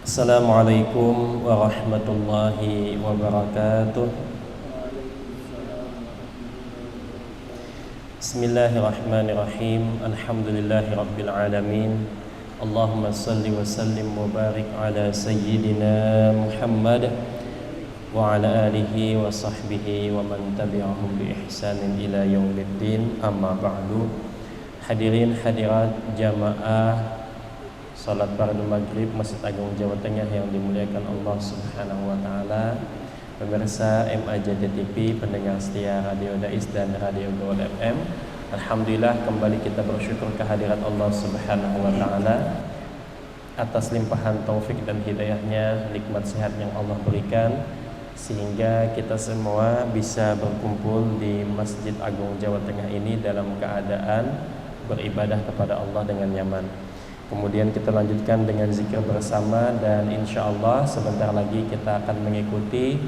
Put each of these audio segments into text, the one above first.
Assalamualaikum warahmatullahi wabarakatuh. Bismillahirrahmanirrahim. Alhamdulillahi rabbil alamin. Allahumma salli wa sallim wa barik ala sayyidina Muhammad wa ala alihi wa sahbihi wa man tabi'ahum bi ihsanin ila yaumiddin. Amma ba'du. Hadirin hadirat jamaah salat fardu maghrib Masjid Agung Jawa Tengah yang dimuliakan Allah Subhanahu wa taala. Pemirsa MAJD TV, pendengar setia Radio Dais dan Radio Gaul FM. Alhamdulillah kembali kita bersyukur kehadirat Allah Subhanahu wa taala atas limpahan taufik dan hidayahnya, nikmat sehat yang Allah berikan sehingga kita semua bisa berkumpul di Masjid Agung Jawa Tengah ini dalam keadaan beribadah kepada Allah dengan nyaman. Kemudian kita lanjutkan dengan zikir bersama dan insya Allah sebentar lagi kita akan mengikuti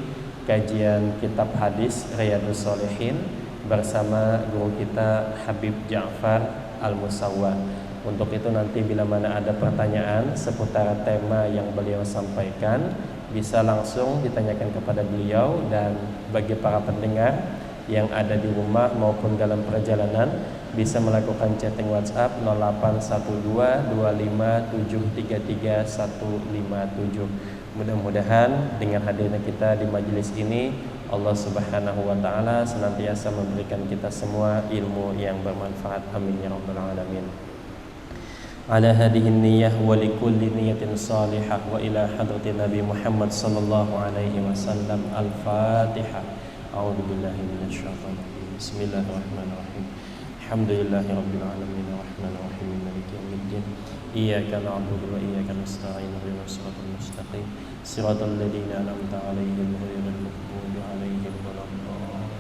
kajian kitab hadis Riyadhus Shalihin bersama guru kita Habib Ja'far Al-Musawwa. Untuk itu nanti bila mana ada pertanyaan seputar tema yang beliau sampaikan bisa langsung ditanyakan kepada beliau, dan bagi para pendengar yang ada di rumah maupun dalam perjalanan bisa melakukan chatting WhatsApp 081225733157. Mudah-mudahan dengan hadirnya kita di majelis ini Allah Subhanahu wa taala senantiasa memberikan kita semua ilmu yang bermanfaat. Amin ya rabbal alamin. Ala hadhihi niyyah wa likulli niyyatin salihah wa ila hadratin Nabi Muhammad sallallahu alaihi wasallam. Al-Fatihah. A'udzu billahi minasy syaithanir rajim. Bismillahirrahmanirrahim. Alhamdulillahi rabbil alamin arrahmanir rahim maliki yaumiddin. Iyyaka na'budu wa iyyaka nasta'in ihdinas siratal mustaqim siratal ladzina an'amta 'alaihim ghairil maghdubi 'alaihim waladdallin.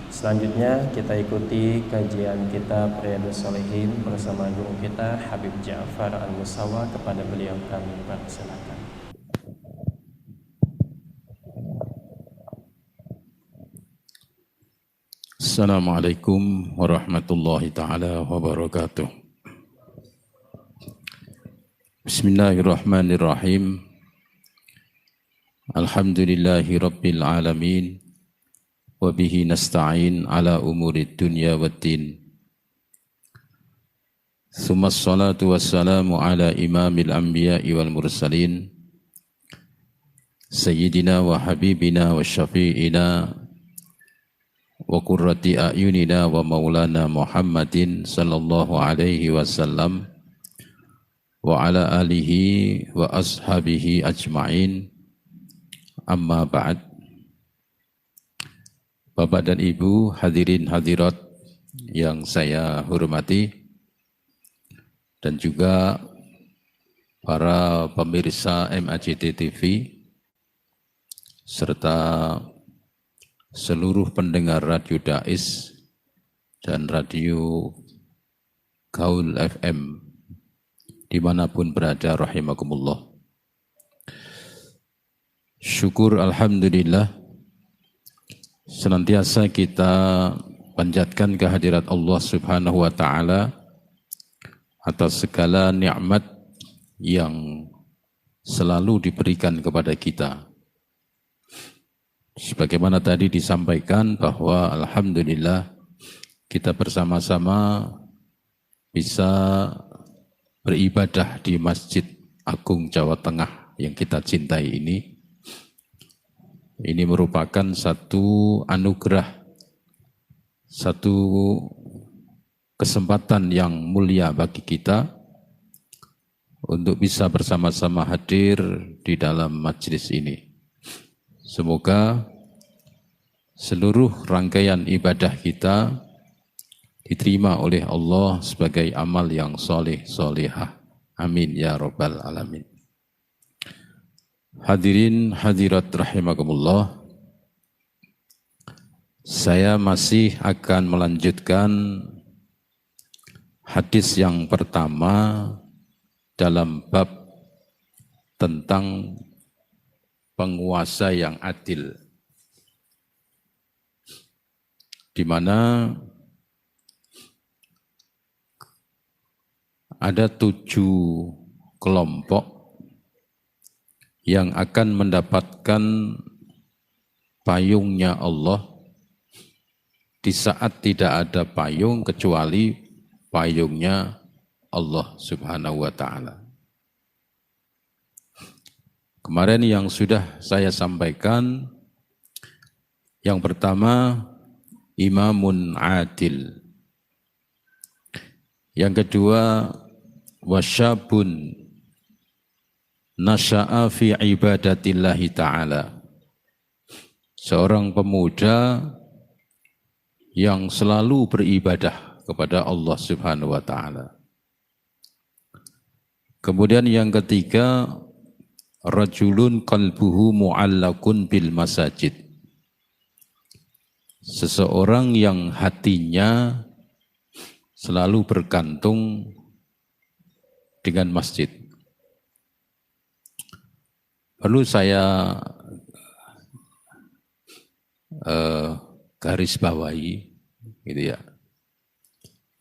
Selanjutnya kita ikuti kajian kitab Riyadhus Shalihin bersama guru kita Habib Ja'far Al-Musawwa. Kepada beliau kami persilakan. Assalamualaikum warahmatullahi ta'ala wabarakatuh. Bismillahirrahmanirrahim. Alhamdulillahi rabbil alamin. Wabihi nasta'in ala umurid dunya waddin. Summa salatu wassalamu ala imamil anbiya'i wal mursalin. Sayyidina wa habibina wa syafi'ina wa qurrati a'yunina wa maulana Muhammadin sallallahu alaihi wasallam wa ala alihi wa ashabihi ajma'in. Amma ba'd. Bapak dan Ibu hadirin hadirat yang saya hormati, dan juga para pemirsa MAJD TV serta seluruh pendengar Radio Dais dan Radio Gaul FM dimanapun berada, rahimakumullah. Syukur alhamdulillah senantiasa kita panjatkan kehadirat Allah Subhanahu wa taala atas segala nikmat yang selalu diberikan kepada kita. Sebagaimana tadi disampaikan bahwa alhamdulillah kita bersama-sama bisa beribadah di Masjid Agung Jawa Tengah yang kita cintai ini. Ini merupakan satu anugerah, satu kesempatan yang mulia bagi kita untuk bisa bersama-sama hadir di dalam majelis ini. Semoga seluruh rangkaian ibadah kita diterima oleh Allah sebagai amal yang soleh solehah. Amin ya rabbal alamin. Hadirin hadirat rahimakumullah, saya masih akan melanjutkan hadis yang pertama dalam bab tentang penguasa yang adil, di mana ada 7 kelompok yang akan mendapatkan payungnya Allah di saat tidak ada payung kecuali payungnya Allah Subhanahu wa ta'ala. Kemarin yang sudah saya sampaikan, yang pertama imamun adil, yang kedua wasyabun nasya'a fi ibadatillahi ta'ala, seorang pemuda yang selalu beribadah kepada Allah Subhanahu wa ta'ala. Kemudian yang ketiga, rajulun qalbuhu mu'allakun bil masajid, seseorang yang hatinya selalu bergantung dengan masjid. Perlu saya garis bawahi, gitu ya.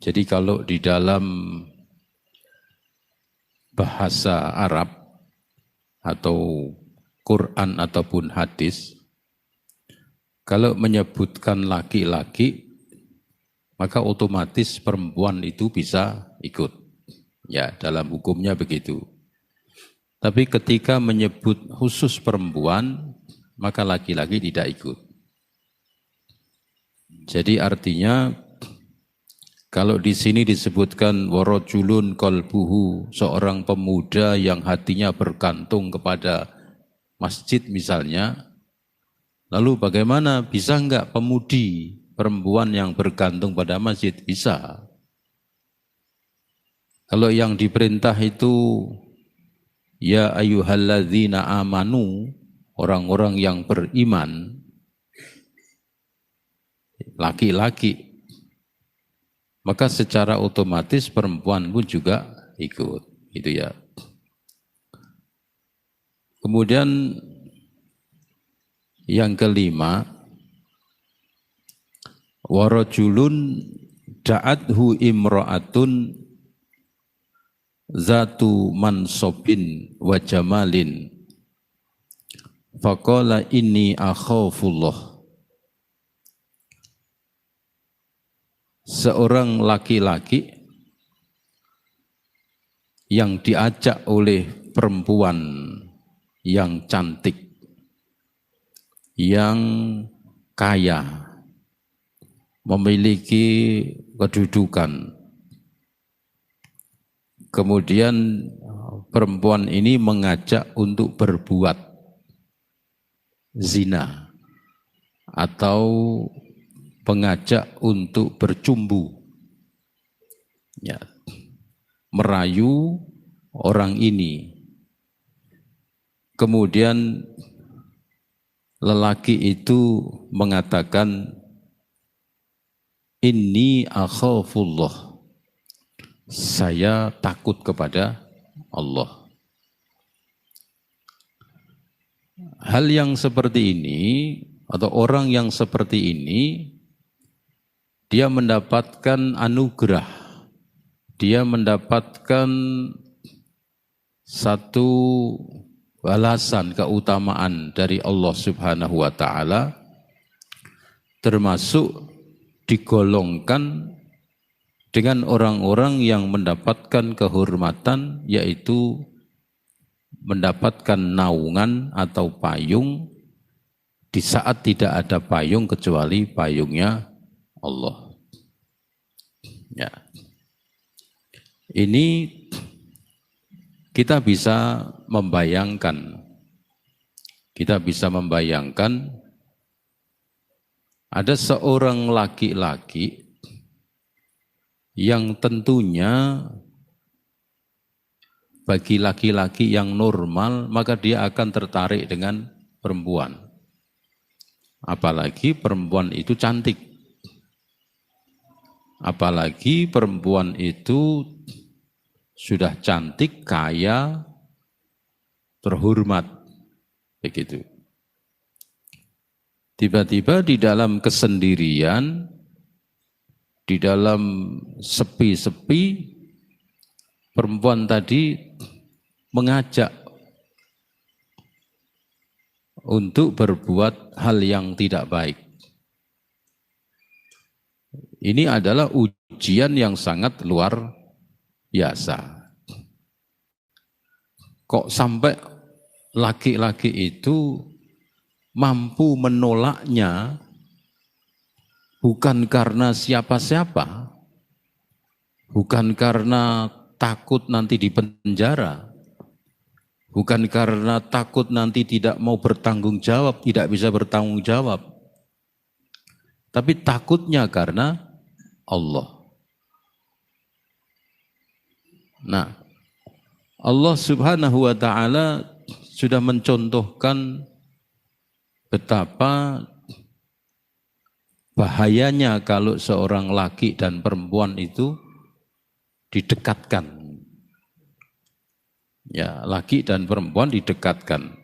Jadi kalau di dalam bahasa Arab atau Quran ataupun hadis, kalau menyebutkan laki-laki, maka otomatis perempuan itu bisa ikut. Ya, dalam hukumnya begitu. Tapi ketika menyebut khusus perempuan, maka laki-laki tidak ikut. Jadi artinya kalau di sini disebutkan warajulun qalbuhu, seorang pemuda yang hatinya bergantung kepada masjid misalnya, lalu bagaimana, bisa enggak pemudi perempuan yang bergantung pada masjid? Bisa. Kalau yang diperintah itu ya ayyuhalladzina amanu, orang-orang yang beriman, laki-laki, maka secara otomatis perempuan pun juga ikut, gitu ya. Kemudian yang kelima, warajulun da'athu imra'atun zatu mansobin wa jamalin faqala inni akhafullah. Seorang laki-laki yang diajak oleh perempuan yang cantik, yang kaya, memiliki kedudukan. Kemudian perempuan ini mengajak untuk berbuat zina atau mengajak untuk bercumbu, ya, merayu orang ini. Kemudian lelaki itu mengatakan, inni akhafullah, saya takut kepada Allah. Hal yang seperti ini atau orang yang seperti ini, dia mendapatkan anugerah, dia mendapatkan satu balasan keutamaan dari Allah Subhanahu wa ta'ala, termasuk digolongkan dengan orang-orang yang mendapatkan kehormatan, yaitu mendapatkan naungan atau payung di saat tidak ada payung kecuali payungnya Allah. Ya. Ini kita bisa membayangkan ada seorang laki-laki yang tentunya bagi laki-laki yang normal maka dia akan tertarik dengan perempuan. Apalagi perempuan itu cantik. Apalagi perempuan itu sudah cantik, kaya, terhormat, begitu. Tiba-tiba di dalam kesendirian, di dalam sepi-sepi, perempuan tadi mengajak untuk berbuat hal yang tidak baik. Ini adalah ujian yang sangat luar biasa. Kok sampai laki-laki itu mampu menolaknya bukan karena siapa-siapa, bukan karena takut nanti dipenjara, bukan karena takut nanti tidak mau bertanggung jawab, tidak bisa bertanggung jawab, tapi takutnya karena Allah. Nah, Allah Subhanahu wa ta'ala sudah mencontohkan betapa bahayanya kalau seorang laki dan perempuan itu didekatkan. Ya, laki dan perempuan didekatkan.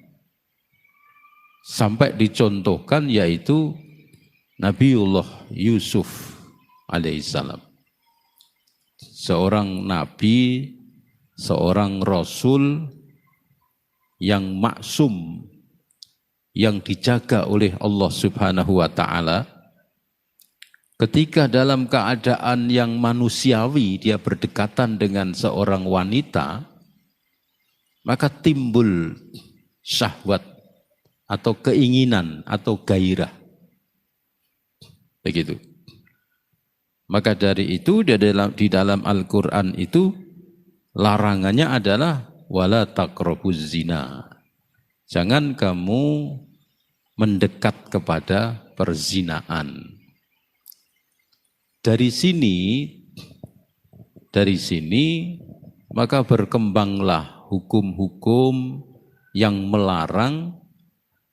Sampai dicontohkan yaitu Nabiullah Yusuf alaihissalam. Seorang nabi, seorang rasul yang maksum, yang dijaga oleh Allah Subhanahu wa ta'ala, ketika dalam keadaan yang manusiawi dia berdekatan dengan seorang wanita, maka timbul syahwat atau keinginan atau gairah. Begitu. Maka dari itu di dalam Al-Quran itu larangannya adalah wala taqrabuz zina. Jangan kamu mendekat kepada perzinaan. Dari sini maka berkembanglah hukum-hukum yang melarang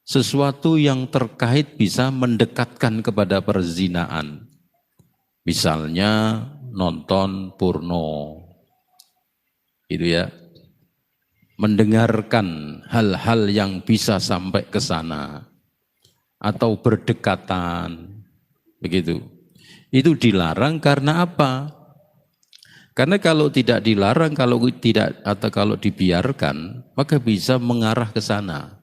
sesuatu yang terkait bisa mendekatkan kepada perzinaan. Misalnya nonton porno, itu ya, mendengarkan hal-hal yang bisa sampai ke sana, atau berdekatan, begitu. Itu dilarang karena apa? Karena kalau tidak dilarang, kalau dibiarkan, maka bisa mengarah ke sana.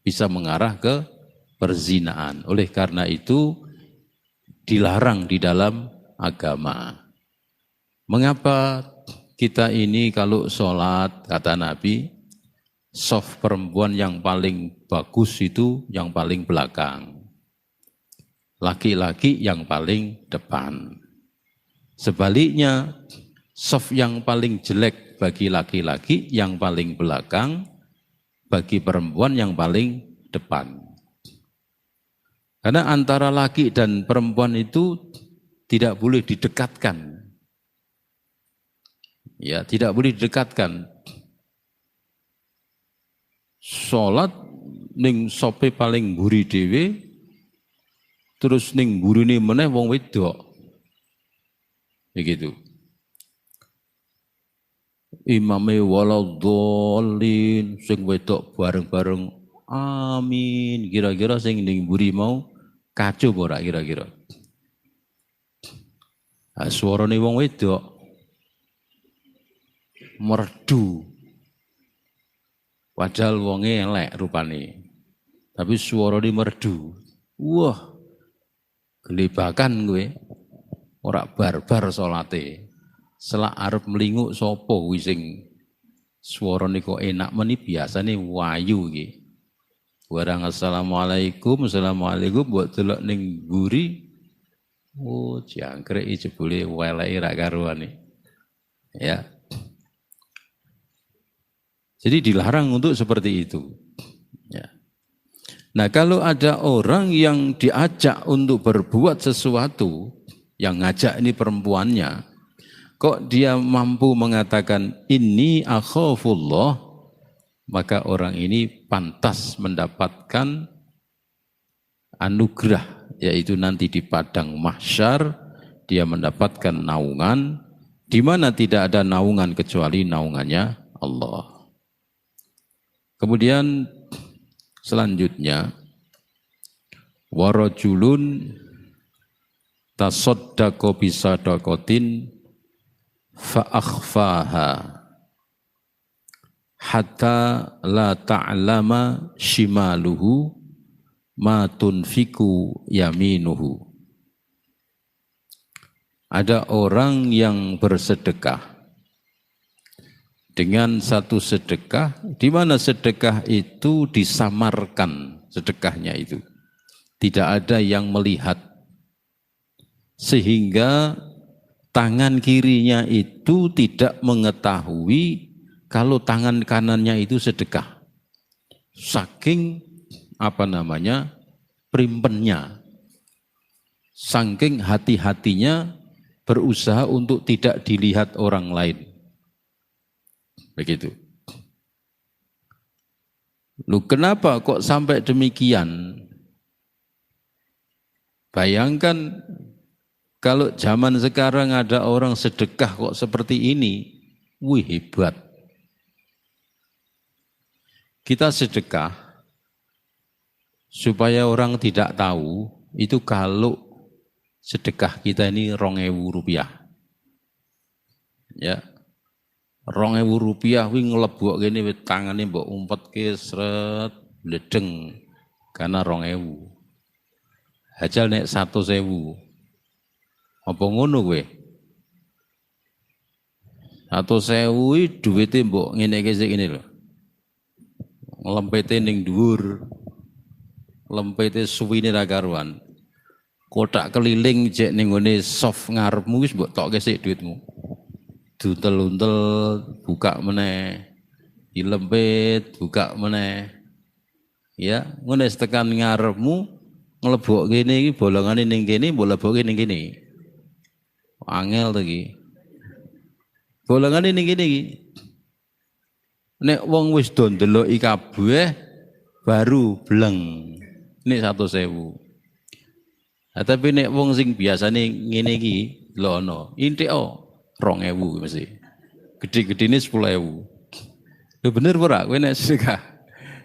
Bisa mengarah ke perzinaan. Oleh karena itu dilarang di dalam agama. Mengapa kita ini kalau sholat, kata Nabi, shaf perempuan yang paling bagus itu yang paling belakang. Laki-laki yang paling depan. Sebaliknya, shaf yang paling jelek bagi laki-laki yang paling belakang, bagi perempuan yang paling depan. Karena antara laki dan perempuan itu tidak boleh didekatkan. Ya, tidak boleh didekatkan. Sholat ning sope paling mburi dhewe, terus ning mburine meneh wong wedok. Begitu. Imame waladhdallin, sing wedok bareng-bareng amin. Kira-kira sing ning mburi mau kacau ora kira-kira. Nah, suarane wong wedok merdu. Padahal wonge elek rupane. Tapi suarane merdu. Wah. Gelebakan kowe. Ora barbar salate. Selak arep mlinguk sapa kuwi sing suarane kok enak meni biasane wayu iki. Barang assalamualaikum buat delok ning mburi. Oh, jangkrik jebule weleke ra karuane. Ya. Jadi dilarang untuk seperti itu. Ya. Nah, kalau ada orang yang diajak untuk berbuat sesuatu, yang ngajak ini perempuannya, kok dia mampu mengatakan ini akhafullah, maka orang ini pantas mendapatkan anugerah, yaitu nanti di padang mahsyar dia mendapatkan naungan, di mana tidak ada naungan kecuali naungannya Allah. Kemudian selanjutnya, warajulun tasaddaqa bisadaqatin fa akhfaha hatta la ta'lama shimaluhu ma tunfiku yaminuhu. Ada orang yang bersedekah dengan satu sedekah, di mana sedekah itu disamarkan sedekahnya itu. Tidak ada yang melihat. Sehingga tangan kirinya itu tidak mengetahui kalau tangan kanannya itu sedekah. Saking primpennya. Saking hati-hatinya berusaha untuk tidak dilihat orang lain. Begitu. Lu kenapa kok sampai demikian? Bayangkan kalau zaman sekarang ada orang sedekah kok seperti ini, wih hebat. Kita sedekah supaya orang tidak tahu itu kalau sedekah kita ini 2.000 rupiah. Ya. 2.000 rupiah wih ngelebok gini tangannya mbok umpetke sret bledeng karena 2.000. Hajal nek 100.000. Apa ngono kowe? 100.000 iki duwite mbok ngene iki sik ngene lho. Lempete ning dhuwur. Lempete suwine ra karuan. Kotak keliling jek ning ngene soft ngarepmu wis mbok tokke sik duitmu. Duntel-untel buka meneh. Dilempit buka meneh. Ya, ngene tekan ngarepmu nglebok kene iki bolongane ning kene, boleboke ning kene. Angel to iki. Bolongane ning kene iki. Nek wong wis do ndeloki kabeh baru bleng. Nek 100.000. Nah, tapi nek wong sing biasane ngene iki lono, intik 2.000 mesti. Gede-gedene 10.000. Lho bener ora kowe nek sedekah.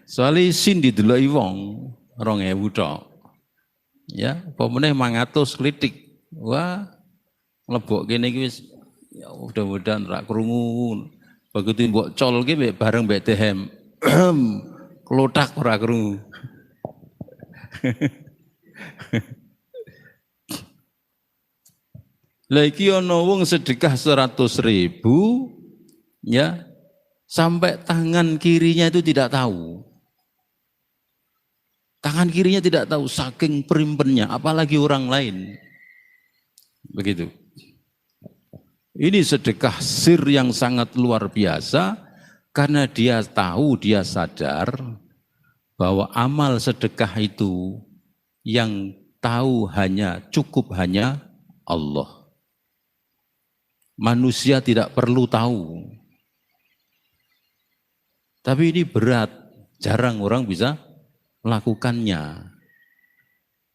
Soale sin dideloki wong 2.000 tok. Ya, apa meneh 100 klitik. Wah, mlebok kene iki wis ya mudah-mudahan ra krungu. Begitu mbok colke bareng mbek dehem. Klotak ora krungu. Lah iki ana wong sedekah 100.000 ya sampai tangan kirinya itu tidak tahu. Tangan kirinya tidak tahu saking perimpennya apalagi orang lain. Begitu. Ini sedekah sir yang sangat luar biasa karena dia tahu, dia sadar bahwa amal sedekah itu yang tahu cukup hanya Allah. Manusia tidak perlu tahu. Tapi ini berat, jarang orang bisa melakukannya.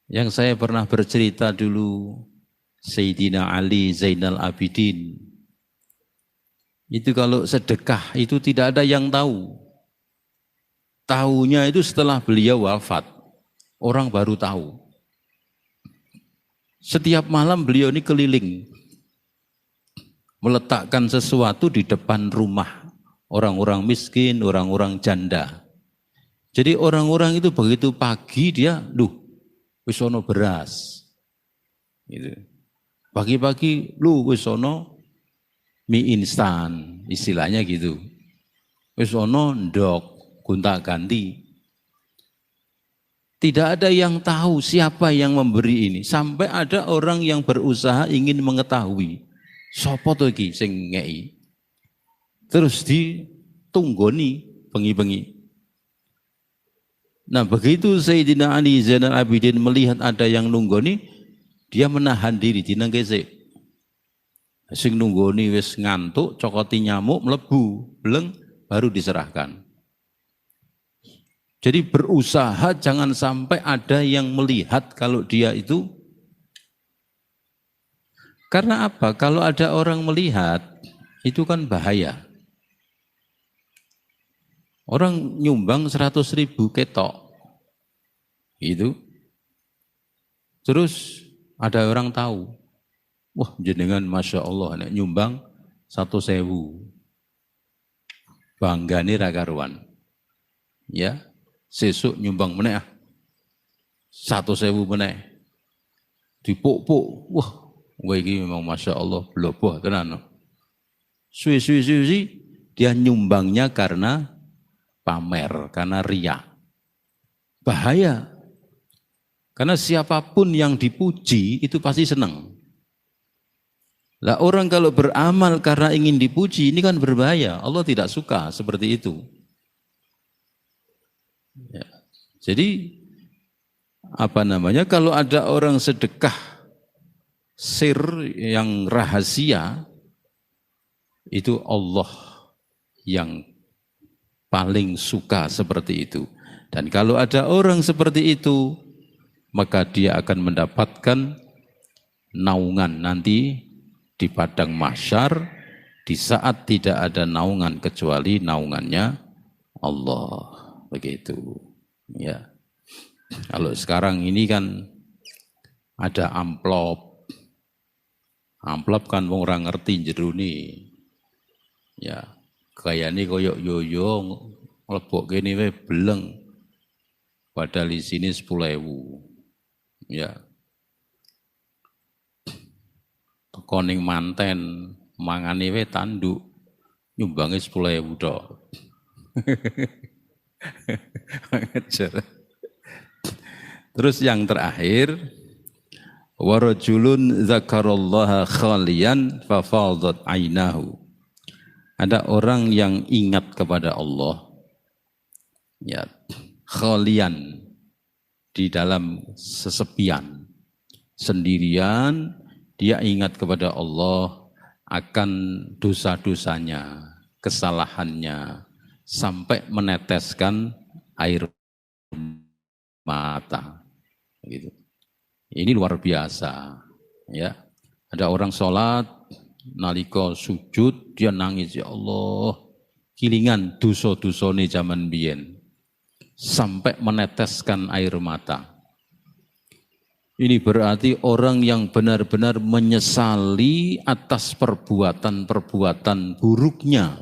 Yang saya pernah bercerita dulu, Sayyidina Ali Zainal Abidin. Itu kalau sedekah itu tidak ada yang tahu. Tahunya itu setelah beliau wafat. Orang baru tahu. Setiap malam beliau ini keliling. Meletakkan sesuatu di depan rumah orang-orang miskin, orang-orang janda. Jadi orang-orang itu begitu pagi dia, wis ono beras. Gitu. Pagi-pagi, wis ono mie instan, istilahnya gitu. Wis ono ndok, gonta-ganti. Tidak ada yang tahu siapa yang memberi ini. Sampai ada orang yang berusaha ingin mengetahui. Sopo to iki sing ngeki? Terus ditunggoni bengi-bengi. Nah begitu Sayyidina Ali Zainal Abidin melihat ada yang nunggoni, dia menahan diri, dinengkesik. Sing nunggoni wis ngantuk, cokoti nyamuk, mlebu, bleng, baru diserahkan. Jadi berusaha jangan sampai ada yang melihat kalau dia itu. Karena apa? Kalau ada orang melihat, itu kan bahaya. Orang nyumbang 100.000 ketok. Itu. Terus ada orang tahu. Wah jenengan Masya Allah nyumbang 100.000. banggane ra karuan. Ya, sesuk nyumbang meneh 100.000 meneh. Dipuk-puk. Wah, kowe iki memang Masya Allah bloboh tenan. Suwi-suwi dia nyumbangnya karena pamer, karena riya. Bahaya. Karena siapapun yang dipuji itu pasti senang. Lah orang kalau beramal karena ingin dipuji ini kan berbahaya. Allah tidak suka seperti itu. Ya. Jadi kalau ada orang sedekah sir yang rahasia itu Allah yang paling suka seperti itu. Dan kalau ada orang seperti itu, maka dia akan mendapatkan naungan nanti di padang mahsyar di saat tidak ada naungan kecuali naungannya Allah. Begitu. Ya. Kalau sekarang ini kan ada amplop. Amplop kan wong ora ngerti jero ni. Ya, kayane koyok yoyo mlebok kene wae beleng. Padahal di sini 10.000. Ya. Teko ning manten mangane wae tanduk nyumbange 10.000 tok. Terus yang terakhir, warajulun zakarallaha khalian fafadat ainahu. Ada orang yang ingat kepada Allah, ya, khalian di dalam sesepian, sendirian, dia ingat kepada Allah akan dosa-dosanya, kesalahannya, sampai meneteskan air mata. Gitu. Ini luar biasa, ya. Ada orang sholat, nalika sujud dia nangis, ya Allah, kilingan dosa-dosane zaman biyen, sampai meneteskan air mata. Ini berarti orang yang benar-benar menyesali atas perbuatan-perbuatan buruknya.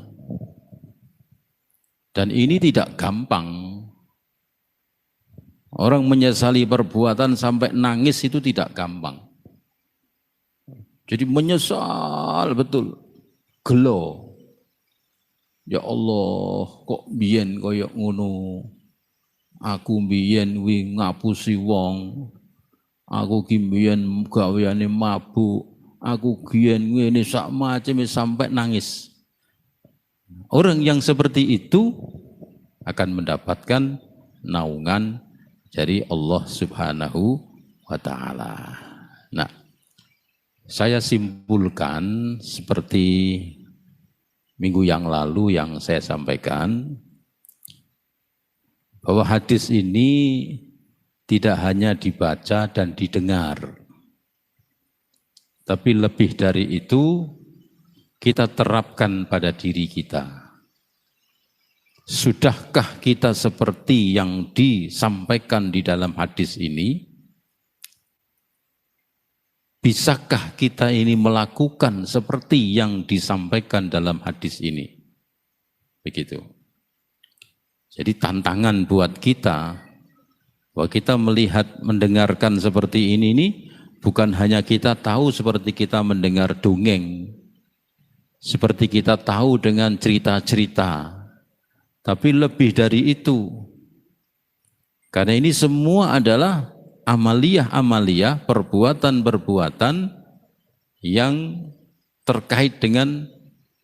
Dan ini tidak gampang. Orang menyesali perbuatan sampai nangis itu tidak gampang. Jadi menyesal betul. Gelo. Ya Allah, kok biyen koyo ngono. Aku biyen wi ngapusi wong. Aku ki biyen gaweane mabuk. Aku biyen ngene sak macem sampai nangis. Orang yang seperti itu akan mendapatkan naungan dari Allah Subhanahu wa ta'ala. Nah, saya simpulkan seperti minggu yang lalu yang saya sampaikan, bahwa hadis ini tidak hanya dibaca dan didengar, tapi lebih dari itu kita terapkan pada diri kita. Sudahkah kita seperti yang disampaikan di dalam hadis ini? Bisakah kita ini melakukan seperti yang disampaikan dalam hadis ini? Begitu. Jadi tantangan buat kita, bahwa kita melihat, mendengarkan seperti ini bukan hanya kita tahu seperti kita mendengar dongeng, seperti kita tahu dengan cerita-cerita, tapi lebih dari itu. Karena ini semua adalah amaliyah-amaliyah, perbuatan-perbuatan yang terkait dengan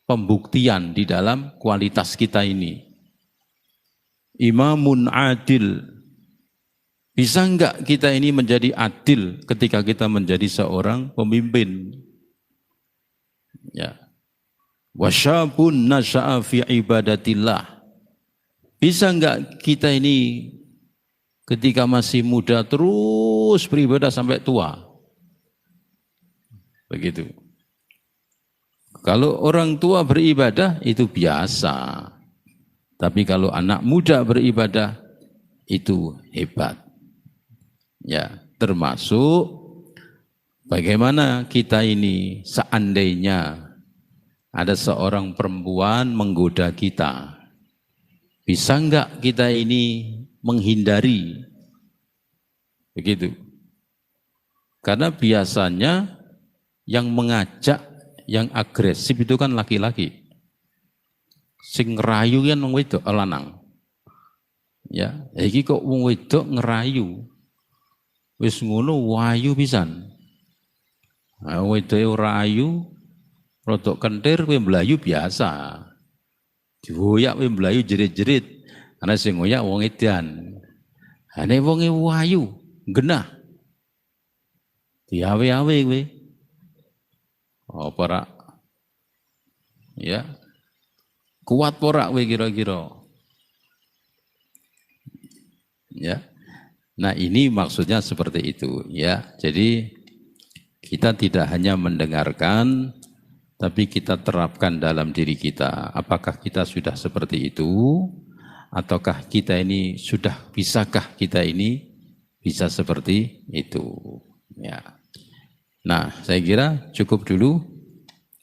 pembuktian di dalam kualitas kita ini. Imamun adil. Bisa enggak kita ini menjadi adil ketika kita menjadi seorang pemimpin? Ya. Wasyabun nasya'a fi ibadatillah. Bisa enggak kita ini ketika masih muda terus beribadah sampai tua? Begitu. Kalau orang tua beribadah itu biasa. Tapi kalau anak muda beribadah itu hebat. Ya, termasuk bagaimana kita ini seandainya ada seorang perempuan menggoda kita. Bisa enggak kita ini menghindari? Begitu. Karena biasanya yang mengajak, yang agresif itu kan laki-laki. Sing ngerayu kan wong wedok lanang. Ya, iki kok wong wedok ngerayu. Wis ngono wayu pisan. Nah, wedoke ora ayu, rodok kentir kowe mlayu biasa. Digoyak kowe mlayu jerit-jerit. Ana sing ngoyak wong edan. Ane wonge wayu, genah. Diawe-awe kowe. Apa rak? Ya. Kuat porak kowe kira-kira. Ya. Nah, ini maksudnya seperti itu, ya. Jadi kita tidak hanya mendengarkan, tapi kita terapkan dalam diri kita. Apakah kita sudah seperti itu? Ataukah kita ini sudah, bisakah kita ini bisa seperti itu? Ya. Nah, saya kira cukup dulu.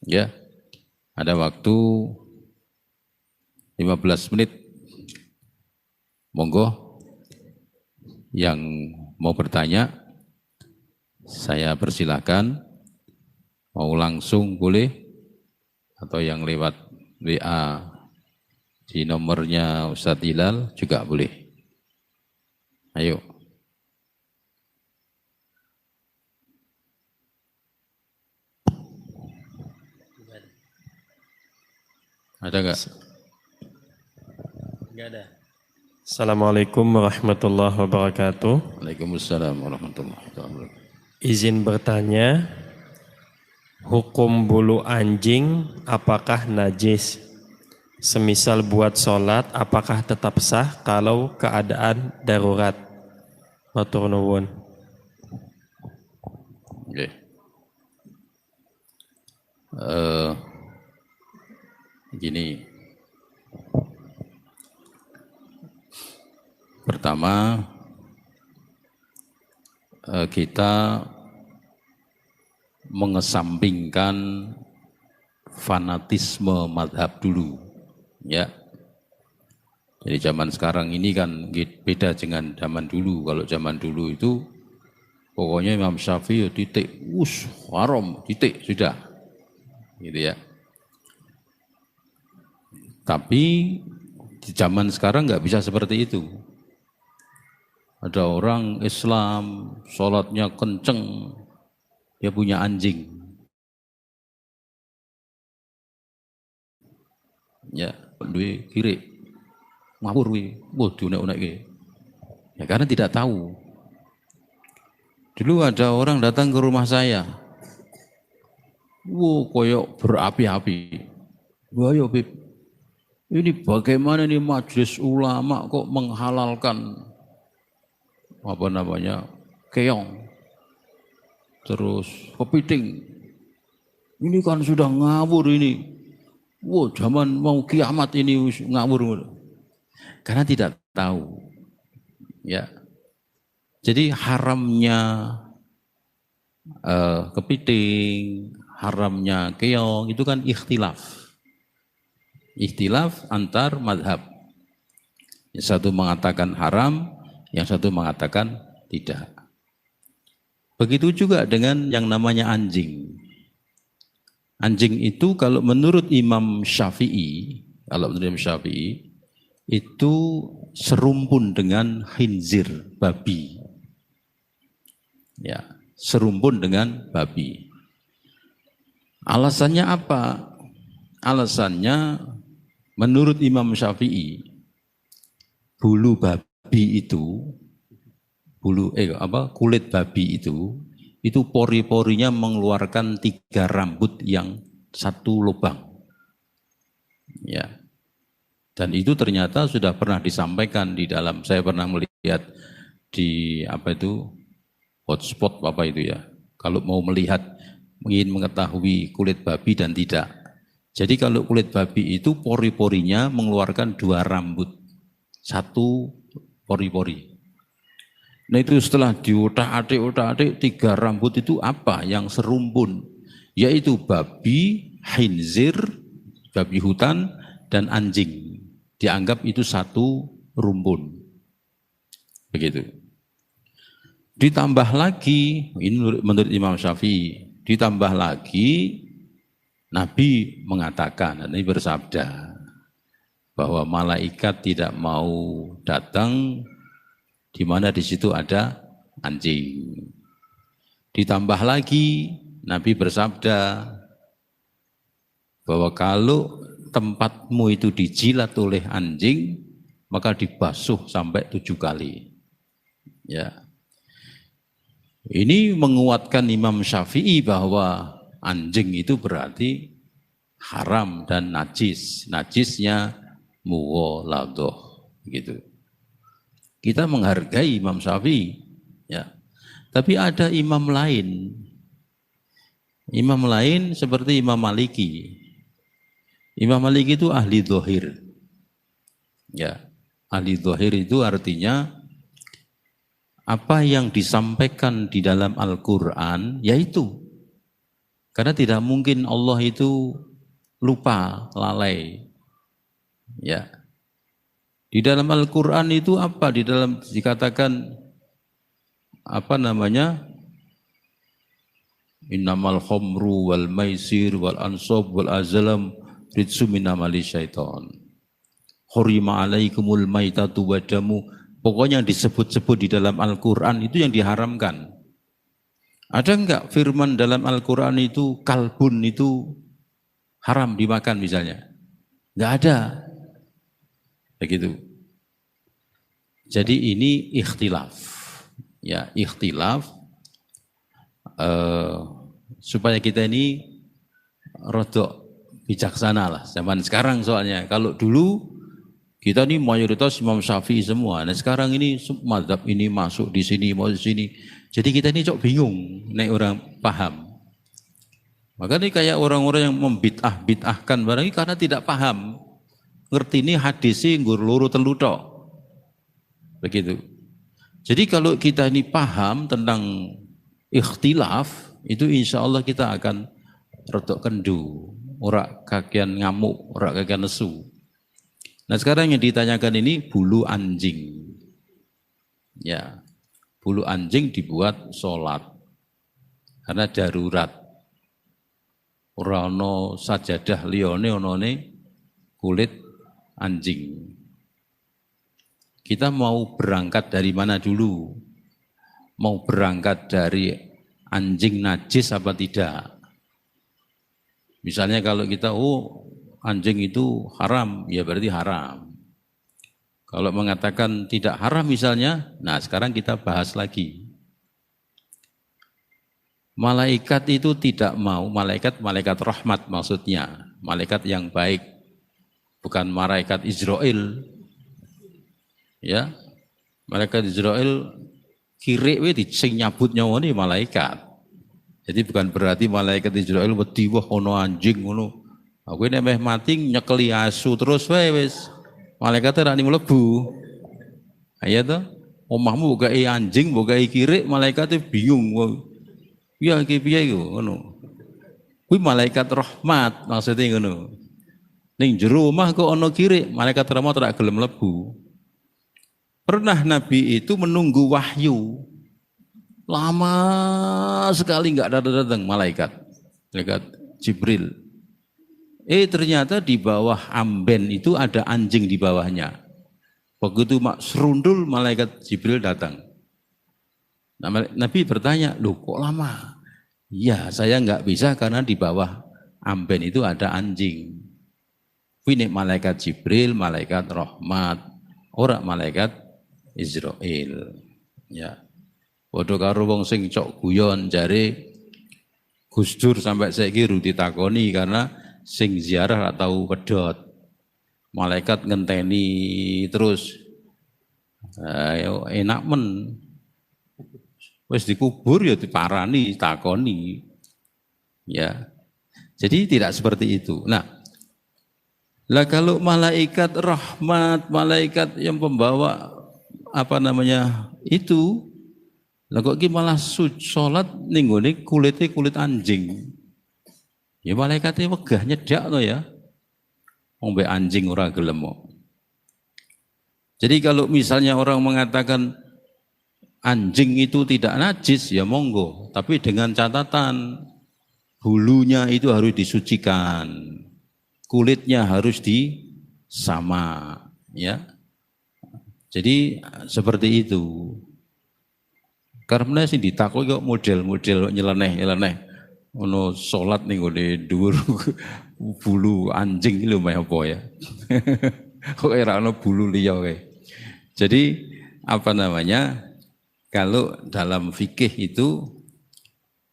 Ya. Ada waktu 15 menit. Monggo yang mau bertanya, saya persilahkan. Mau langsung boleh, atau yang lewat WA di nomornya Ustadz Hilal juga boleh. Ayo. Ada enggak? Enggak ada. Assalamualaikum warahmatullahi wabarakatuh. Waalaikumsalam warahmatullahi wabarakatuh. Izin bertanya, hukum bulu anjing apakah najis? Semisal buat sholat, apakah tetap sah kalau keadaan darurat? Matur nuwun. Oke. Gini. Pertama, kita mengesampingkan fanatisme mazhab dulu, ya. Jadi zaman sekarang ini kan beda dengan zaman dulu. Kalau zaman dulu itu pokoknya Imam Syafi'i titik, haram, titik, sudah, gitu ya. Tapi di zaman sekarang nggak bisa seperti itu. Ada orang Islam, sholatnya kenceng, dia punya anjing. Ya, duwe kiri, ngawur wi, diunek-unek ke. Ya karena tidak tahu. Dulu ada orang datang ke rumah saya, koyok berapi-api. Ayo Bib, ini bagaimana nih majelis ulama kok menghalalkan keong, terus kepiting. Ini kan sudah ngawur ini. Zaman mau kiamat ini ngawur. Karena tidak tahu. Ya. Jadi haramnya kepiting, haramnya keong itu kan ikhtilaf. Ikhtilaf antar madhab. Yang satu mengatakan haram, yang satu mengatakan tidak. Begitu juga dengan yang namanya anjing. Anjing itu kalau menurut Imam Syafi'i, itu serumpun dengan khinzir, babi. Ya, serumpun dengan babi. Alasannya apa? Alasannya menurut Imam Syafi'i, bulu babi itu, kulit babi itu pori-porinya mengeluarkan 3 rambut yang 1 lubang. Ya. Dan itu ternyata sudah pernah disampaikan di dalam, saya pernah melihat di hotspot itu ya. Kalau mau melihat, ingin mengetahui kulit babi dan tidak. Jadi kalau kulit babi itu pori-porinya mengeluarkan 2 rambut, 1 pori-pori. Nah itu setelah diotak-atik 3 rambut itu apa yang serumpun? Yaitu babi, khinzir, babi hutan, dan anjing. dianggap itu satu rumpun. Begitu. Ditambah lagi, ini menurut Imam Syafi'i, ditambah lagi Nabi mengatakan, Nabi bersabda bahwa malaikat tidak mau datang di mana di situ ada anjing. Ditambah lagi Nabi bersabda bahwa kalau tempatmu itu dijilat oleh anjing, maka dibasuh sampai 7 kali. Ya. Ini menguatkan Imam Syafi'i bahwa anjing itu berarti haram dan najis. Najisnya mughaladah gitu. Kita menghargai Imam Syafi'i, ya. Tapi ada imam lain. Imam lain seperti Imam Maliki. Imam Maliki itu ahli dzahir. Ya, ahli dzahir itu artinya apa yang disampaikan di dalam Al-Quran, yaitu. Karena tidak mungkin Allah itu lupa, lalai. Ya. Di dalam Al-Quran itu apa? Di dalam dikatakan, innamal khamru wal maisir wal ansab wal azlam ridsu min amali syaitan. Hurima alaikumul maitatu wadamu. Pokoknya yang disebut-sebut di dalam Al-Quran itu yang diharamkan. Ada enggak firman dalam Al-Quran itu kalbun itu haram dimakan misalnya? Enggak ada. Begitu. Jadi ini ikhtilaf. Ya, ikhtilaf supaya kita ini rodok bijaksana lah. Zaman sekarang soalnya. Kalau dulu kita ini mayoritas Imam Syafi'i semua. Nah sekarang ini mazhab ini masuk di sini, mau di sini. Jadi kita ini cok bingung nek orang paham. Maka ini kayak orang-orang yang membid'ah-bid'ahkan barang ini karena tidak paham. Ngerti ini hadisi nggur loro telu tok. Begitu. Jadi kalau kita ini paham tentang ikhtilaf, itu insya Allah kita akan rodok kendu. Ora kakian ngamuk, ora kakian nesu. Nah sekarang yang ditanyakan ini bulu anjing. Ya, bulu anjing dibuat sholat. Karena darurat. Ora ono sajadah liyane onone kulit anjing. Kita mau berangkat dari mana dulu? Mau berangkat dari anjing najis apa tidak? Misalnya kalau kita, anjing itu haram, ya berarti haram. Kalau mengatakan tidak haram misalnya, nah sekarang kita bahas lagi. Malaikat itu tidak mau, malaikat rahmat maksudnya, malaikat yang baik, bukan malaikat Israel. Ya, malaikat Israel kiri sing nyabut nyawani malaikat. Jadi bukan berarti malaikat Israel wedi wah ono anjing ngono. Aku ini meh mati nyekeli asu terus wes. Malaikatnya rak mlebu. Iya toh? Omahmu buka anjing, buka kiri, malaikatnya bingung. Iya iki piye iku ngono. Kuwi malaikat rahmat maksudnya ngono. Ning jero omah kok ono kiri, malaikat rahmat rak gelem mlebu. Pernah Nabi itu menunggu wahyu. Lama sekali enggak datang malaikat Jibril. Ternyata di bawah amben itu ada anjing di bawahnya. Begitu serundul malaikat Jibril datang. Nah, Nabi bertanya, loh kok lama? Ya saya enggak bisa karena di bawah amben itu ada anjing. Ini malaikat Jibril, malaikat rahmat, ora malaikat Israel. Ya. Padha karo wong sing cok guyon jare Gus Dur sampai saiki ru ditakoni karena sing ziarah atau pedot. Malaikat ngenteni terus. Enak men. Wis dikubur ya diparani, takoni. Ya. Jadi tidak seperti itu. Nah, lah kalau malaikat rahmat, malaikat yang pembawa itu, lah kok ki malah sholat ning gone kulite kulit anjing. Ya malaikate wegah nyedak to ya. Wong mbek anjing ora gelem kok. Jadi kalau misalnya orang mengatakan anjing itu tidak najis, ya monggo. Tapi dengan catatan, bulunya itu harus disucikan, kulitnya harus disama, ya. Jadi seperti itu. Karena sih ditakut kok model-model nyeleneh-nyeleneh. Ono salat ning gone dhuwur bulu anjing lho meh apa ya. Kok ora ono bulu liya kae. Jadi apa namanya? Kalau dalam fikih itu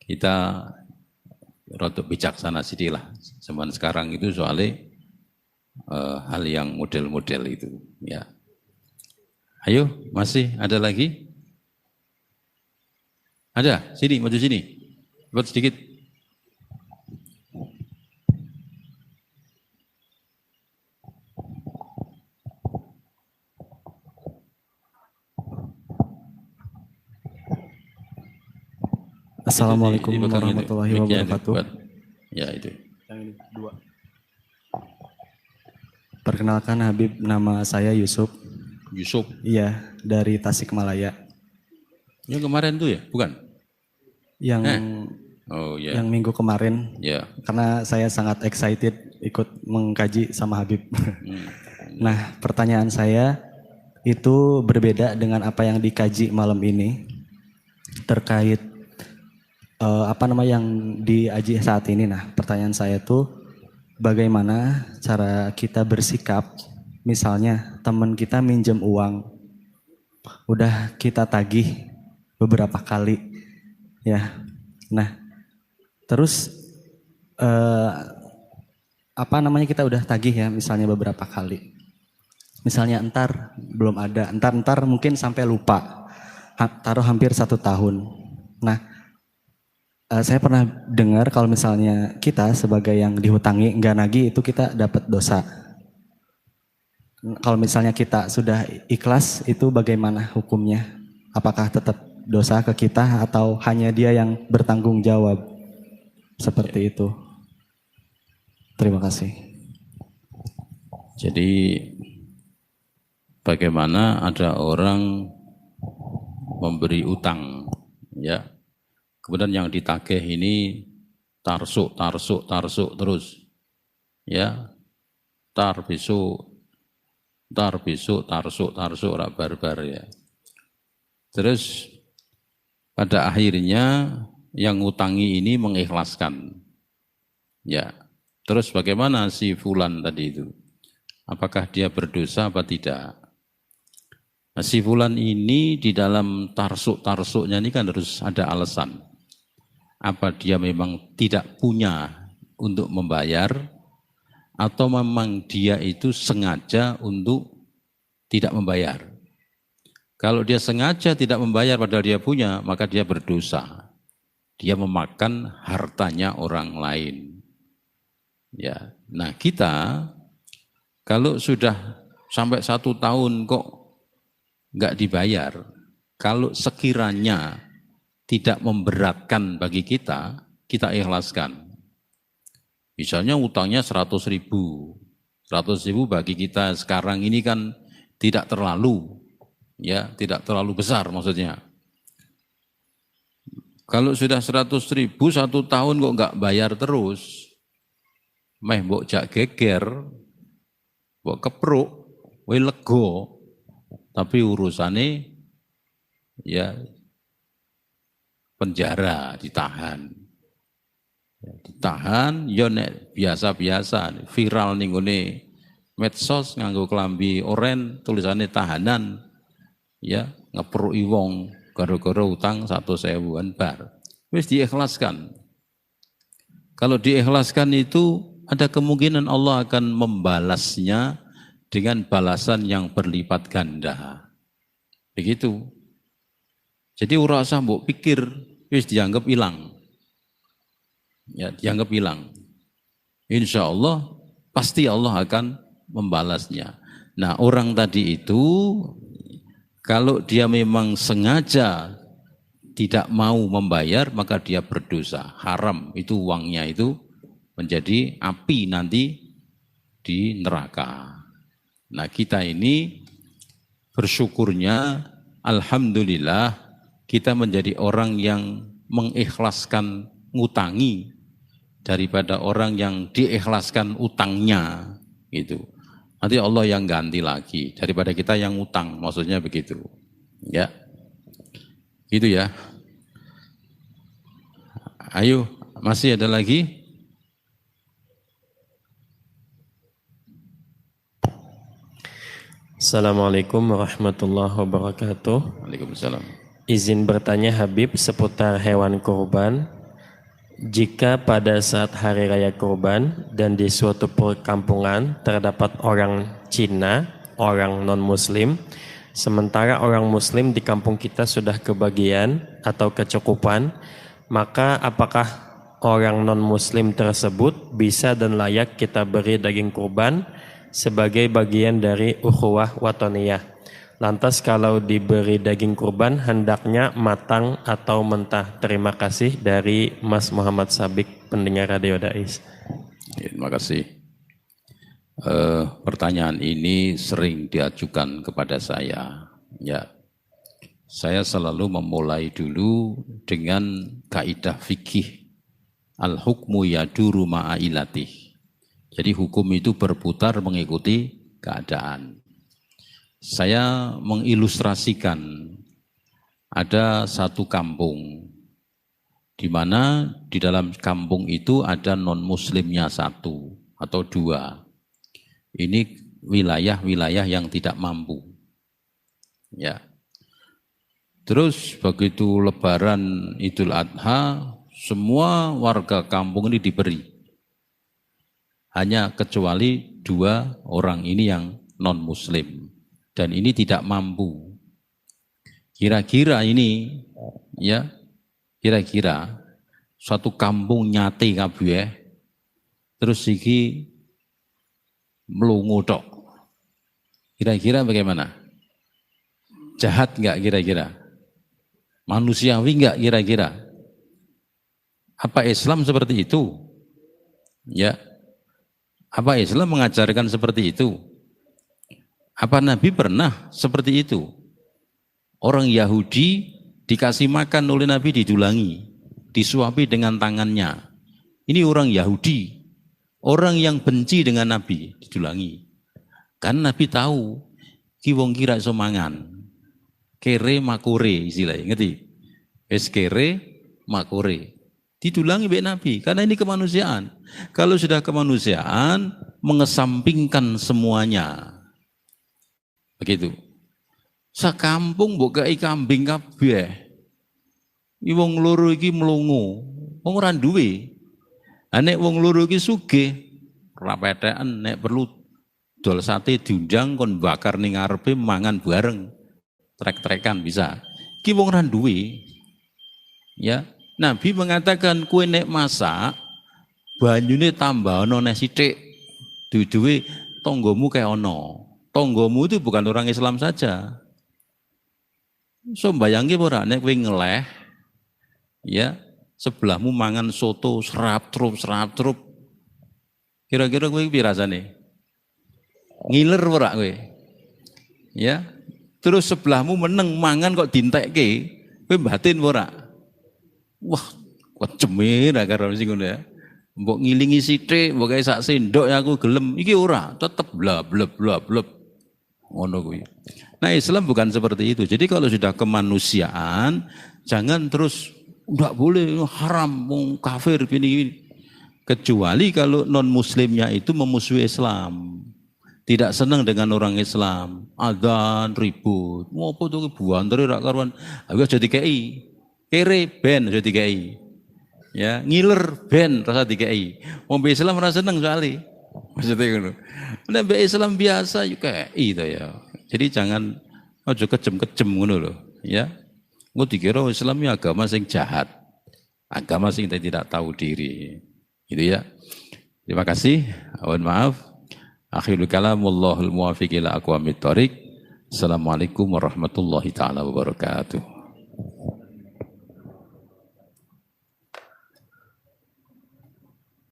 kita rotok bijaksana sedih lah. Zaman sekarang itu soalnya hal yang model-model itu, ya. Ayo, masih ada lagi? Ada, sini, maju sini. Cepat sedikit. Assalamualaikum warahmatullahi wabarakatuh. Ya itu. Yang ini dua. Perkenalkan Habib, nama saya Yusuf. Yusuf. Iya, dari Tasikmalaya. Yang kemarin tuh ya, bukan? Yang Oh ya. yang minggu kemarin. Ya. Karena saya sangat excited ikut mengkaji sama Habib. Nah, pertanyaan saya itu berbeda dengan apa yang dikaji malam ini terkait apa namanya yang diaji saat ini. Nah, pertanyaan saya tuh bagaimana cara kita bersikap, misalnya teman kita minjem uang, udah kita tagih beberapa kali, ya. Nah, terus apa namanya kita udah tagih ya, misalnya beberapa kali. Misalnya entar belum ada, entar mungkin sampai lupa, taruh hampir 1 tahun. Nah, saya pernah dengar kalau misalnya kita sebagai yang dihutangi nggak nagih itu kita dapat dosa. Kalau misalnya kita sudah ikhlas itu bagaimana hukumnya? Apakah tetap dosa ke kita atau hanya dia yang bertanggung jawab? Seperti itu. Terima kasih. Jadi bagaimana ada orang memberi utang, ya. Kemudian yang ditagih ini tarsuk terus, ya. Tar besok, tarsuk, rak barbar ya. Terus pada akhirnya yang ngutangi ini mengikhlaskan, ya. Terus bagaimana si fulan tadi itu? Apakah dia berdosa apa tidak? Nah, si fulan ini di dalam tarsuknya ini kan harus ada alasan. Apa dia memang tidak punya untuk membayar atau memang dia itu sengaja untuk tidak membayar. Kalau dia sengaja tidak membayar padahal dia punya, maka dia berdosa. Dia memakan hartanya orang lain. Ya, nah kita kalau sudah sampai 1 tahun kok nggak dibayar, kalau sekiranya tidak memberatkan bagi kita, kita ikhlaskan. Misalnya utangnya 100.000, 100.000 bagi kita sekarang ini kan tidak terlalu, ya, tidak terlalu besar maksudnya. Kalau sudah 100.000 1 tahun kok nggak bayar terus, meh mbok jak geger, mbok kepruk, we lego, tapi urusannya ya penjara, ditahan. Ditahan, ya nek biasa-biasa, viral ning ngene medsos nganggo klambi oren, tulisannya tahanan, ya ngepruki wong gara-gara utang 100.000-an bar. Wis diikhlaskan. Kalau diikhlaskan itu ada kemungkinan Allah akan membalasnya dengan balasan yang berlipat ganda. Begitu. Jadi ora usah mbok pikir wis dianggap hilang. Ya, dianggap hilang. Insya Allah pasti Allah akan membalasnya. Nah, orang tadi itu kalau dia memang sengaja tidak mau membayar, maka dia berdosa. Haram itu uangnya itu menjadi api nanti di neraka. Nah, kita ini bersyukurnya alhamdulillah kita menjadi orang yang mengikhlaskan ngutangi daripada orang yang diikhlaskan utangnya gitu. Nanti Allah yang ganti lagi daripada kita yang utang, maksudnya begitu. Ya. Gitu ya. Ayo, masih ada lagi? Assalamualaikum warahmatullahi wabarakatuh. Waalaikumsalam. Izin bertanya Habib seputar hewan kurban. Jika pada saat hari raya kurban dan di suatu perkampungan terdapat orang Cina, orang non-muslim, sementara orang muslim di kampung kita sudah kebagian atau kecukupan, maka apakah orang non-muslim tersebut bisa dan layak kita beri daging kurban sebagai bagian dari ukhuwah watoniyah? Lantas kalau diberi daging kurban hendaknya matang atau mentah? Terima kasih dari Mas Muhammad Sabik, pendengar Radio Dais. Ya, terima kasih. Pertanyaan ini sering diajukan kepada saya. Ya, saya selalu memulai dulu dengan kaidah fikih al-hukmu yaduru ma'ailatih. Jadi hukum itu berputar mengikuti keadaan. Saya mengilustrasikan ada satu kampung di mana di dalam kampung itu ada non-muslimnya satu atau dua. Ini wilayah-wilayah yang tidak mampu. Ya. Terus begitu Lebaran Idul Adha, semua warga kampung ini diberi. Hanya kecuali dua orang ini yang non-muslim. Dan ini tidak mampu. Kira-kira ini, ya, kira-kira suatu kampung nyate kabeh, terus iki melungu tok. Kira-kira bagaimana? Jahat enggak kira-kira? Manusiawi enggak kira-kira? Apa Islam seperti itu? Ya. Apa Islam mengajarkan seperti itu? Apa Nabi pernah seperti itu? Orang Yahudi dikasih makan oleh Nabi didulangi, disuapi dengan tangannya. Ini orang Yahudi, orang yang benci dengan Nabi didulangi. Kan Nabi tahu, ki wong kira iso mangan. Kere makure istilahnya, ngerti? Wis kere makure. Didulangi mbek Nabi, karena ini kemanusiaan. Kalau sudah kemanusiaan, mengesampingkan semuanya. Begitu. Sakampung mbok kei kambing kabeh. Iki wong loro iki mlungu. Wong ora duwe. Nek wong loro iki sugih, ora pethekan nek perlu dol sate diundang kon bakar ning ngarepe mangan bareng. Trek-trekan bisa. Iki wong ora duwe. Ya, Nabi mengatakan kue nek masak banyune tambah ana nek sithik. Duwe-duwe tanggamu kayak ono. Tonggomu itu bukan orang Islam saja. So bayangi ora nek kowe ngeleh ya, sebelahmu mangan soto serap trup. Kira-kira kowe piye rasane? Ngiler ora kowe? Ya. Terus sebelahmu meneng mangan kok dientekke, kowe batin ora? Wah, keceme ra karo sing ngono ya. Mbok ngilingi sithik, mbok kae sak sendok ya aku gelem. Iki ora, tetep blab. Ngono kuwi. Nah, Islam bukan seperti itu. Jadi kalau sudah kemanusiaan, jangan terus enggak boleh haram, kafir gini. Kecuali kalau non muslimnya itu memusuhi Islam. Tidak senang dengan orang Islam, adzan ribut. Ngopo to buanteri rak karuan. Wis jadi KI. Kere ben jadi KI. Ya, ngiler ben rasa dikei. Wong Islam ora seneng soalé. Maksudnya ngono. Nek Islam biasa yo KI to ya. Jadi jangan aja kejem-kejem ngono lho, ya. Engko dikira Islam ya agama sing jahat. Agama sing tidak tahu diri. Gitu ya. Terima kasih. Mohon maaf. Akhirul kalam wallahul muwaffiq ila aqwamit thoriq. Assalamualaikum warahmatullahi taala wabarakatuh.